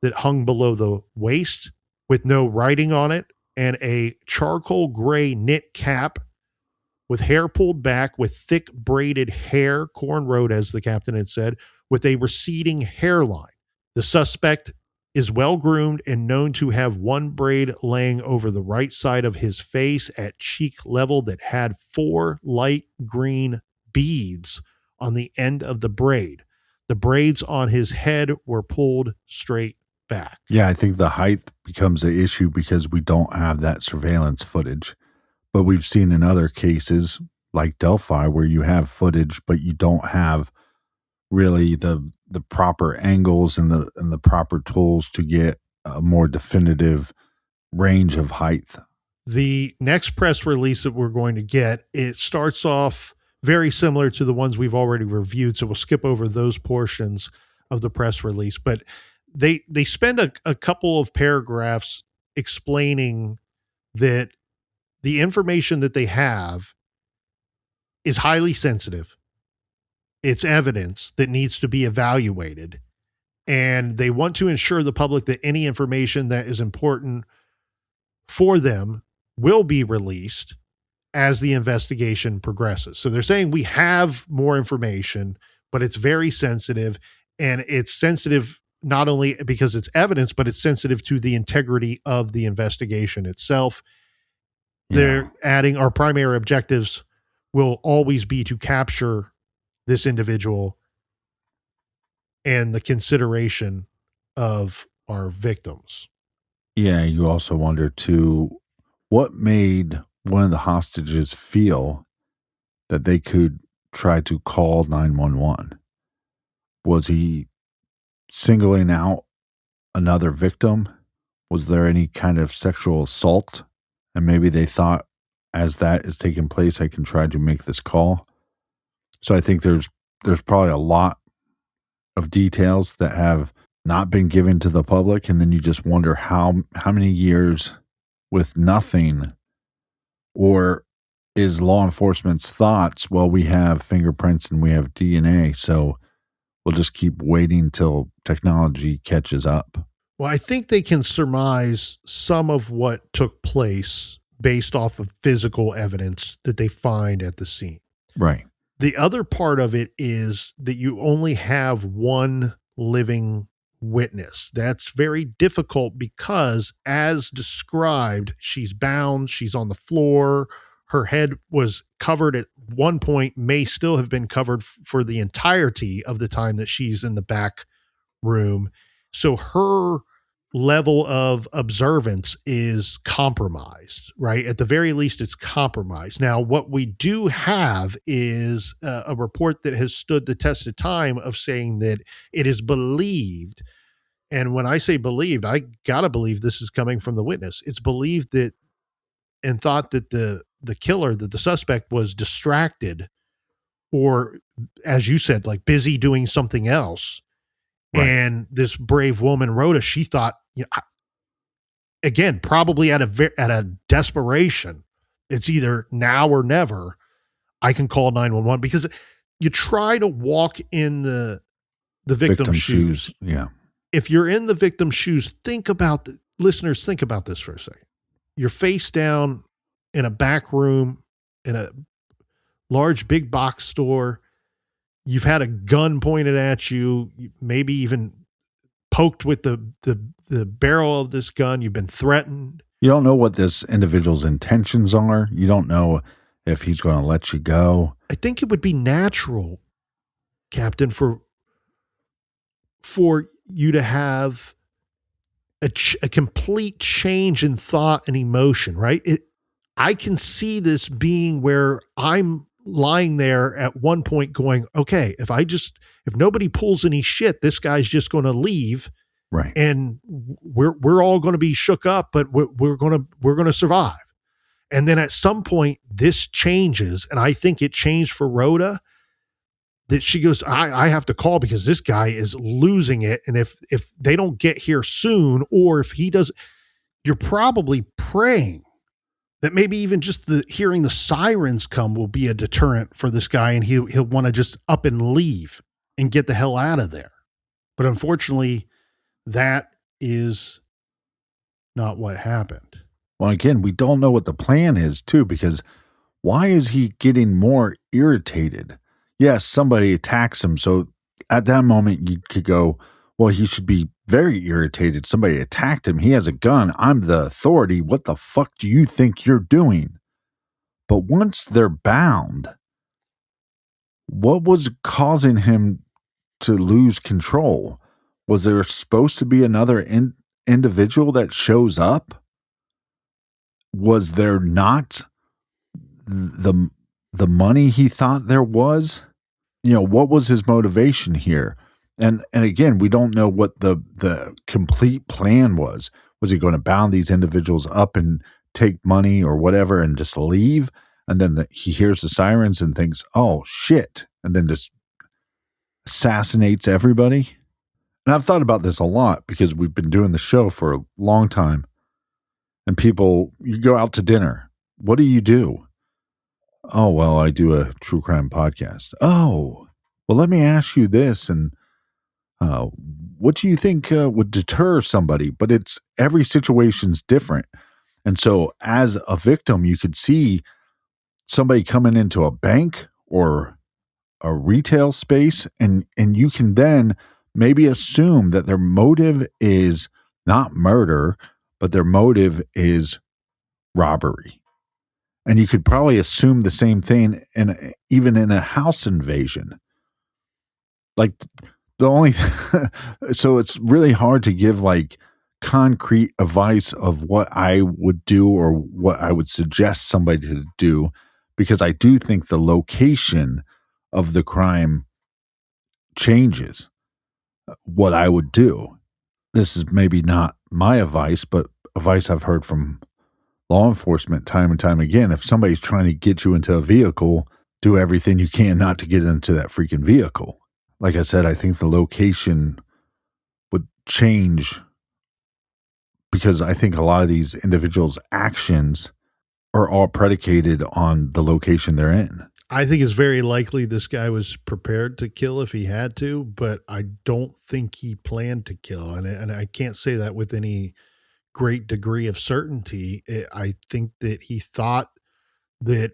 that hung below the waist, with no writing on it and a charcoal gray knit cap with hair pulled back, with thick braided hair, cornrowed, as the captain had said, with a receding hairline. The suspect is well groomed and known to have one braid laying over the right side of his face at cheek level that had 4 light green beads on the end of the braid. The braids on his head were pulled straight back. Yeah, I think the height becomes an issue because we don't have that surveillance footage. But we've seen in other cases like Delphi where you have footage, but you don't have really the proper angles and the proper tools to get a more definitive range of height. The next press release that we're going to get, it starts off very similar to the ones we've already reviewed, so we'll skip over those portions of the press release. But they spend a couple of paragraphs explaining that the information that they have is highly sensitive. It's evidence that needs to be evaluated. And they want to ensure the public that any information that is important for them will be released as the investigation progresses. So they're saying we have more information, but it's very sensitive. And it's sensitive not only because it's evidence, but it's sensitive to the integrity of the investigation itself. Yeah. They're adding our primary objectives will always be to capture this individual and the consideration of our victims. Yeah, you also wonder too, what made one of the hostages feel that they could try to call 911? Was he singling out another victim? Was there any kind of sexual assault? And maybe they thought, as that is taking place, I can try to make this call. So I think there's probably a lot of details that have not been given to the public, and then you just wonder how many years with nothing, or is law enforcement's thoughts, well, we have fingerprints and we have DNA, so we'll just keep waiting till technology catches up. Well, I think they can surmise some of what took place based off of physical evidence that they find at the scene. Right. The other part of it is that you only have one living witness. That's very difficult because, as described, she's bound, she's on the floor, her head was covered at one point, may still have been covered for the entirety of the time that she's in the back room. So her level of observance is compromised, right? At the very least, it's compromised. Now, what we do have is a report that has stood the test of time of saying that it is believed. And when I say believed, I got to believe this is coming from the witness. It's believed that and thought that the killer, that the suspect was distracted or, as you said, like busy doing something else. Right. And this brave woman, Rhoda, she thought, again, probably out of desperation, it's either now or never. I can call 911, because you try to walk in the victim's shoes. Yeah. If you're in the victim's shoes, listeners, think about this for a second. You're face down in a back room in a large big box store. You've had a gun pointed at you, maybe even poked with the barrel of this gun. You've been threatened. You don't know what this individual's intentions are. You don't know if he's going to let you go. I think it would be natural, Captain, for you to have a complete change in thought and emotion, right? I can see this being where I'm lying there at one point going, okay, if nobody pulls any shit, this guy's just going to leave. Right. And we're all going to be shook up, but we're going to survive. And then at some point this changes. And I think it changed for Rhoda, that she goes, I have to call because this guy is losing it. And if they don't get here soon, or if he does, you're probably praying that maybe even just hearing the sirens come will be a deterrent for this guy, and he'll want to just up and leave and get the hell out of there. But unfortunately, that is not what happened. Well, again, we don't know what the plan is, too, because why is he getting more irritated? Yes, somebody attacks him. So at that moment, you could go, well, he should be very irritated. Somebody attacked him. He has a gun. I'm the authority. What the fuck do you think you're doing? But once they're bound, what was causing him to lose control? Was there supposed to be another individual that shows up? Was there not the money he thought there was? What was his motivation here? And again, we don't know what the complete plan was. Was he going to bound these individuals up and take money or whatever and just leave? And then he hears the sirens and thinks, oh, shit. And then just assassinates everybody. And I've thought about this a lot because we've been doing the show for a long time. And people, you go out to dinner. What do? Oh, well, I do a true crime podcast. Oh, well, let me ask you this. And what do you think would deter somebody? But every situation's different. And so as a victim, you could see somebody coming into a bank or a retail space, and you can then maybe assume that their motive is not murder, but their motive is robbery. And you could probably assume the same thing even in a house invasion. Like the only, so it's really hard to give like concrete advice of what I would do or what I would suggest somebody to do, because I do think the location of the crime changes what I would do. This is maybe not my advice, but advice I've heard from law enforcement time and time again. If somebody's trying to get you into a vehicle, do everything you can not to get into that freaking vehicle. Like I said, I think the location would change because I think a lot of these individuals' actions are all predicated on the location they're in. I think it's very likely this guy was prepared to kill if he had to, but I don't think he planned to kill. And I can't say that with any great degree of certainty. I think that he thought that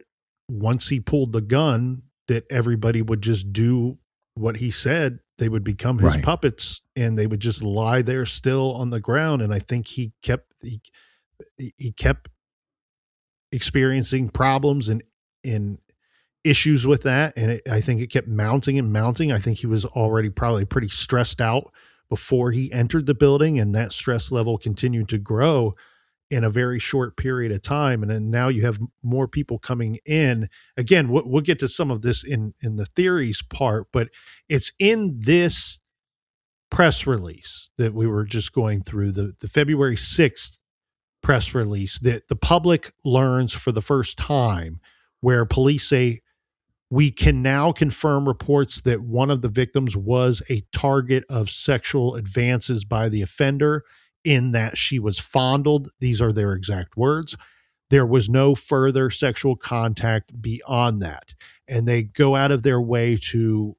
once he pulled the gun, that everybody would just do what he said. They would become his puppets and they would just lie there still on the ground. And I think he kept experiencing problems and issues with that. And I think it kept mounting and mounting. I think he was already probably pretty stressed out before he entered the building, and that stress level continued to grow in a very short period of time. And then now you have more people coming in. Again, we'll get to some of this in the theories part, but it's in this press release that we were just going through, the February 6th press release, that the public learns for the first time, where police say, we can now confirm reports that one of the victims was a target of sexual advances by the offender, in that she was fondled. These are their exact words. There was no further sexual contact beyond that. And they go out of their way to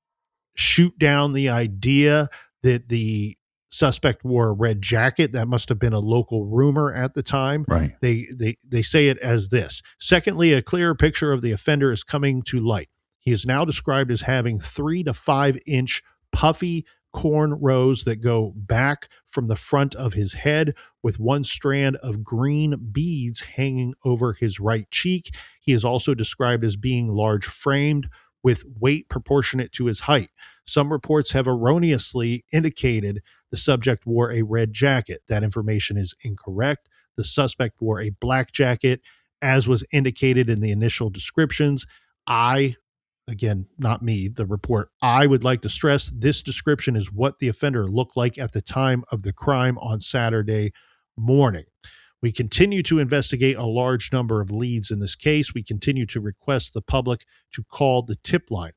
shoot down the idea that the suspect wore a red jacket. That must have been a local rumor at the time. Right. They say it as this. Secondly, a clearer picture of the offender is coming to light. He is now described as having 3 to 5 inch puffy cornrows that go back from the front of his head, with one strand of green beads hanging over his right cheek. He is also described as being large framed, with weight proportionate to his height. Some reports have erroneously indicated the subject wore a red jacket. That information is incorrect. The suspect wore a black jacket, as was indicated in the initial descriptions. Again, not me, the report. I would like to stress this description is what the offender looked like at the time of the crime on Saturday morning. We continue to investigate a large number of leads in this case. We continue to request the public to call the tip line.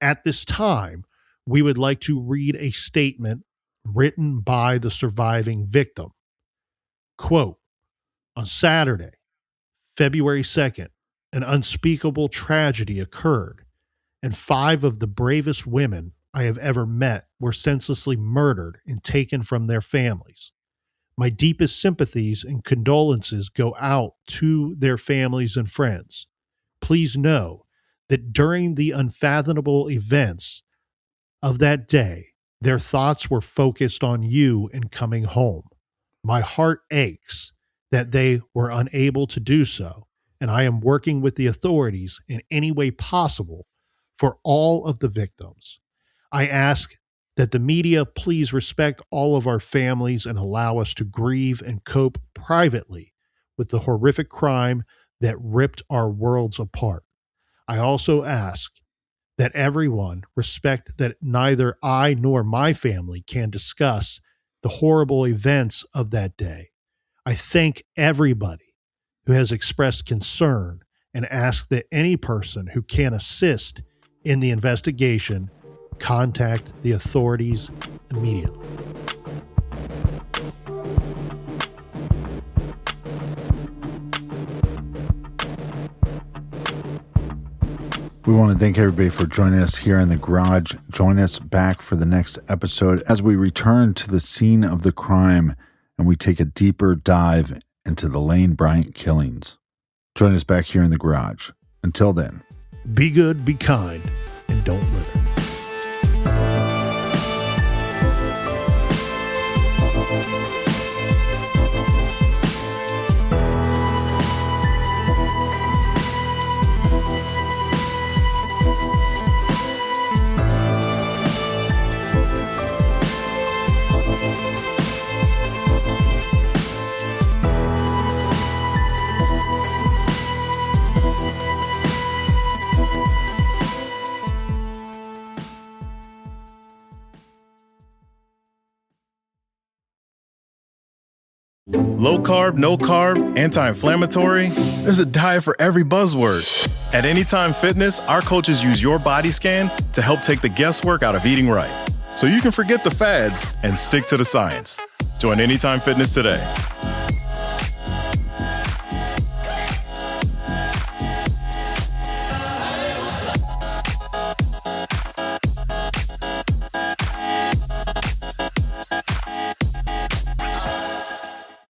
At this time, we would like to read a statement written by the surviving victim. Quote, on Saturday, February 2nd, an unspeakable tragedy occurred, and 5 of the bravest women I have ever met were senselessly murdered and taken from their families. My deepest sympathies and condolences go out to their families and friends. Please know that during the unfathomable events of that day, their thoughts were focused on you and coming home. My heart aches that they were unable to do so, and I am working with the authorities in any way possible for all of the victims. I ask that the media please respect all of our families and allow us to grieve and cope privately with the horrific crime that ripped our worlds apart. I also ask that everyone respect that neither I nor my family can discuss the horrible events of that day. I thank everybody who has expressed concern and ask that any person who can assist in the investigation contact the authorities immediately. We want to thank everybody for joining us here in the garage. Join us back for the next episode as we return to the scene of the crime and we take a deeper dive into the Lane Bryant killings. Join us back here in the garage. Until then, be good, be kind, and don't litter. Low carb, no carb, anti-inflammatory. There's a diet for every buzzword. At Anytime Fitness, our coaches use your body scan to help take the guesswork out of eating right, so you can forget the fads and stick to the science. Join Anytime Fitness today.